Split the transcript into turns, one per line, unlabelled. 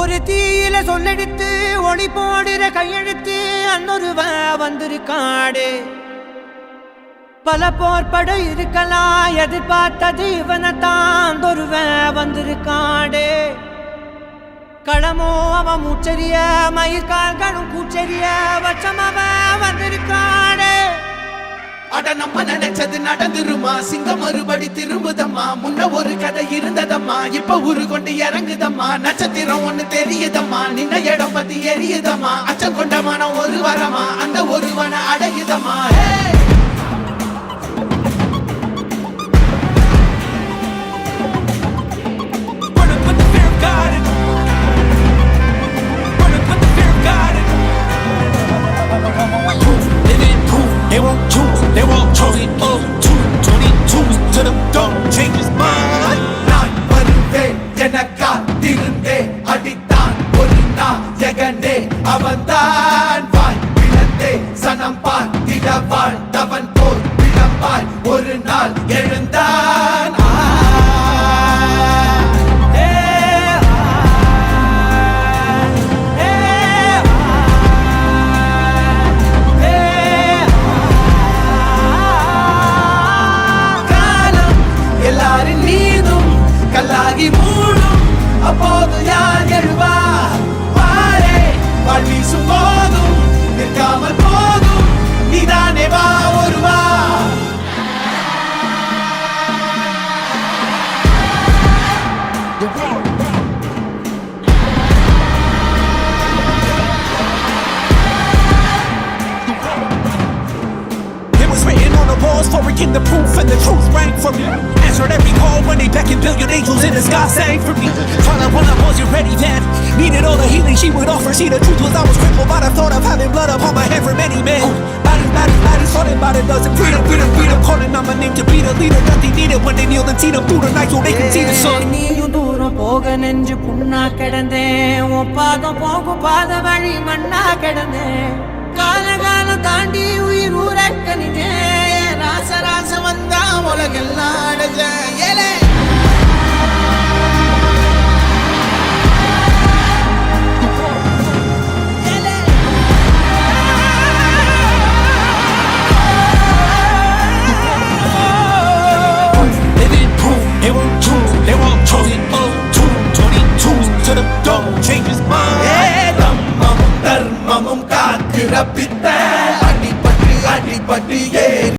ஒரு தீயில சொல்லெடுத்து ஒளி போடுற கையெழுத்து அன்னொருவ வந்திருக்காடு பல போர்பட இருக்கலாம் எதிர்பார்த்தது இவனைத்தான் ஒருவ வந்திருக்காடு களமோ அவன் மூச்சரிய மயிர்கால்களும் கூச்சரிய வச்சம் அவன் வந்திருக்காடு
அட நம்ம நினைச்சது நடந்துருமா சிங்கம் மறுபடி திரும்புதம்மா முன்ன ஒரு கதை இருந்ததம்மா இப்ப உரு கொண்டு இறங்குதம்மா நட்சத்திரம் ஒண்ணு தெரியுதம்மா நின்ன இடம் பத்தி எரியுதம்மா அச்சம் கொண்ட மனம் ஒரு வரமா அந்த ஒருவனை அடையுதம்மா
They won't choose, they won't choose it up. 222 to the dog, change his mind.
நான் வருவேன் எனக்கா திருந்தே அடித்தான் ஒரு நாயகனே அவன்தான் வாய் பிளந்தே சனம் பார்த்திட வாழ்ந்தவன் போர் விளம்பாய் ஒரு நாள் எழுந்தான் கல்லாகி மூடும் அப்போது யார் எழுவா பாரே வாழ் வீசும் போதும் நிற்காமல் போதும் நீதானே வா ஒருவா
Forward the proof and the truth rang for me. Answered every call when they beckoned, billion angels in the sky sang for me. Trying when I wasn't ready then, needed all the healing she would offer. See, the truth was I was crippled by the thought of having blood upon my head for many men. Bodies, falling by the dozen. Freedom, calling on my name to be the leader that they needed when they kneeled and seen them through the night so they can see the sun.
நீயும் தூரம் போக நெஞ்சு புண்ணா கிடந்தேன் உன் பாதம் போகும் பாத வழி மண்ணா கிடந்தேன் காலகாலம் தாண்டி உயிர் ஊரக்கணிதேன் ராச வந்தா உலகெல்லாம் அடைஞ்ச ஏலே
தர்மமும் காக்கிற பித்த அடிபட்டு